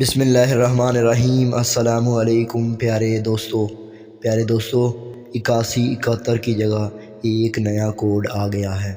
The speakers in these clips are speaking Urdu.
بسم اللہ الرحمن الرحیم۔ السلام علیکم پیارے دوستو 8171 کی جگہ ایک نیا کوڈ آ گیا ہے۔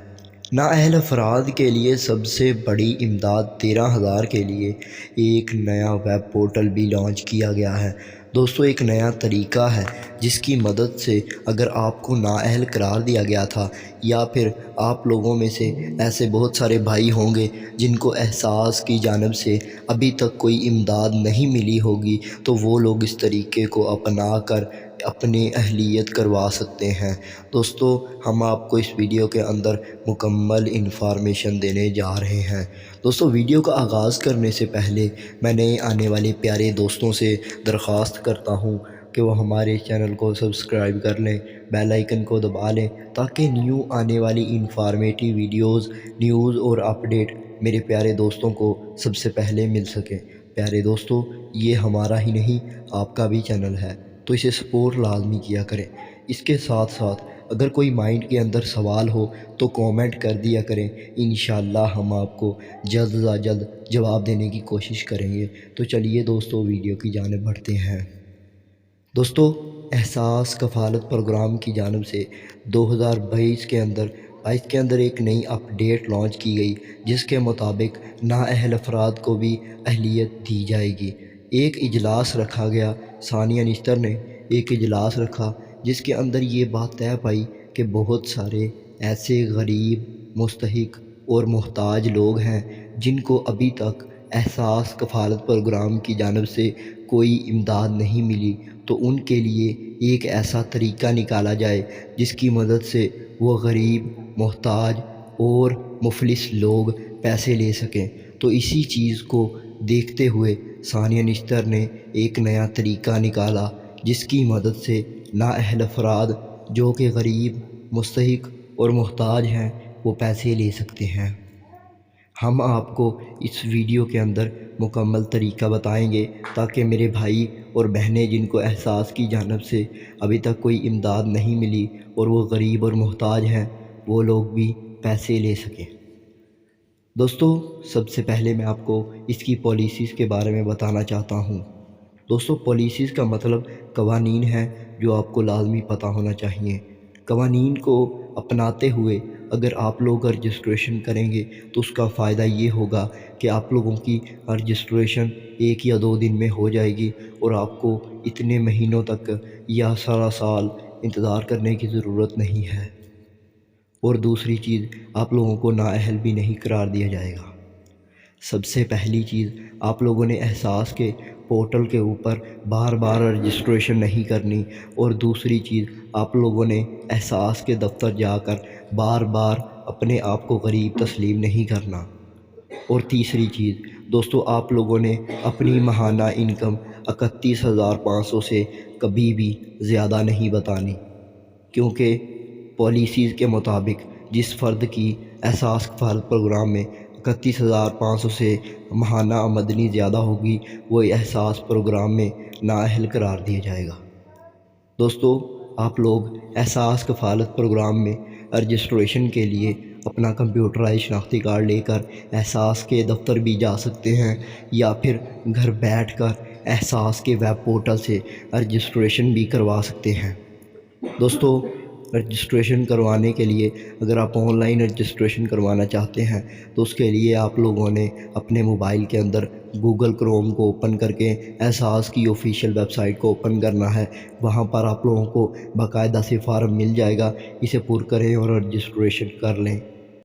نااہل افراد کے لیے سب سے بڑی امداد 13,000 کے لیے ایک نیا ویب پورٹل بھی لانچ کیا گیا ہے۔ دوستو ایک نیا طریقہ ہے جس کی مدد سے اگر آپ کو نااہل قرار دیا گیا تھا یا پھر آپ لوگوں میں سے ایسے بہت سارے بھائی ہوں گے جن کو احساس کی جانب سے ابھی تک کوئی امداد نہیں ملی ہوگی، تو وہ لوگ اس طریقے کو اپنا کر اپنی اہلیت کروا سکتے ہیں۔ دوستو ہم آپ کو اس ویڈیو کے اندر مکمل انفارمیشن دینے جا رہے ہیں۔ دوستو ویڈیو کا آغاز کرنے سے پہلے میں نئے آنے والے پیارے دوستوں سے درخواست کرتا ہوں کہ وہ ہمارے چینل کو سبسکرائب کر لیں، بیل آئیکن کو دبا لیں تاکہ نیو آنے والی انفارمیٹیو ویڈیوز، نیوز اور اپڈیٹ میرے پیارے دوستوں کو سب سے پہلے مل سکیں۔ پیارے دوستو یہ ہمارا ہی نہیں آپ کا بھی چینل ہے، تو اسے سپورٹ لازمی کیا کریں۔ اس کے ساتھ ساتھ اگر کوئی مائنڈ کے اندر سوال ہو تو کومنٹ کر دیا کریں، انشاءاللہ ہم آپ کو جلد از جلد جواب دینے کی کوشش کریں گے۔ تو چلیے دوستو ویڈیو کی جانب بڑھتے ہیں۔ دوستو احساس کفالت پروگرام کی جانب سے 2022 کے اندر ایک نئی اپڈیٹ لانچ کی گئی جس کے مطابق نااہل افراد کو بھی اہلیت دی جائے گی۔ ایک اجلاس رکھا گیا، ثانیہ نشتر نے ایک اجلاس رکھا جس کے اندر یہ بات طے پائی کہ بہت سارے ایسے غریب، مستحق اور محتاج لوگ ہیں جن کو ابھی تک احساس کفالت پروگرام کی جانب سے کوئی امداد نہیں ملی، تو ان کے لیے ایک ایسا طریقہ نکالا جائے جس کی مدد سے وہ غریب، محتاج اور مفلس لوگ پیسے لے سکیں۔ تو اسی چیز کو دیکھتے ہوئے ثانیہ نشتر نے ایک نیا طریقہ نکالا جس کی مدد سے نااہل افراد جو کہ غریب، مستحق اور محتاج ہیں وہ پیسے لے سکتے ہیں۔ ہم آپ کو اس ویڈیو کے اندر مکمل طریقہ بتائیں گے تاکہ میرے بھائی اور بہنیں جن کو احساس کی جانب سے ابھی تک کوئی امداد نہیں ملی اور وہ غریب اور محتاج ہیں وہ لوگ بھی پیسے لے سکیں۔ دوستو سب سے پہلے میں آپ کو اس کی پالیسیز کے بارے میں بتانا چاہتا ہوں۔ دوستو پالیسیز کا مطلب قوانین ہے جو آپ کو لازمی پتہ ہونا چاہیے۔ قوانین کو اپناتے ہوئے اگر آپ لوگ رجسٹریشن کریں گے تو اس کا فائدہ یہ ہوگا کہ آپ لوگوں کی رجسٹریشن 1 یا 2 دن میں ہو جائے گی اور آپ کو اتنے مہینوں تک یا سارا سال انتظار کرنے کی ضرورت نہیں ہے۔ اور دوسری چیز، آپ لوگوں کو نااہل بھی نہیں قرار دیا جائے گا۔ سب سے پہلی چیز، آپ لوگوں نے احساس کے پورٹل کے اوپر بار بار رجسٹریشن نہیں کرنی، اور دوسری چیز آپ لوگوں نے احساس کے دفتر جا کر بار بار اپنے آپ کو غریب تسلیم نہیں کرنا۔ اور تیسری چیز دوستو، آپ لوگوں نے اپنی ماہانہ انکم 31,500 سے کبھی بھی زیادہ نہیں بتانی، کیونکہ پالیسیز کے مطابق جس فرد کی احساس کفالت پروگرام میں 31,500 سے ماہانہ آمدنی زیادہ ہوگی وہ احساس پروگرام میں نااہل قرار دیا جائے گا۔ دوستو آپ لوگ احساس کفالت پروگرام میں رجسٹریشن کے لیے اپنا کمپیوٹرائز شناختی کارڈ لے کر احساس کے دفتر بھی جا سکتے ہیں، یا پھر گھر بیٹھ کر احساس کے ویب پورٹل سے رجسٹریشن بھی کروا سکتے ہیں۔ دوستو رجسٹریشن کروانے کے لیے اگر آپ آن لائن رجسٹریشن کروانا چاہتے ہیں تو اس کے لیے آپ لوگوں نے اپنے موبائل کے اندر گوگل کروم کو اوپن کر کے احساس کی آفیشیل ویب سائٹ کو اوپن کرنا ہے۔ وہاں پر آپ لوگوں کو باقاعدہ سے فارم مل جائے گا، اسے پر کریں اور رجسٹریشن کر لیں۔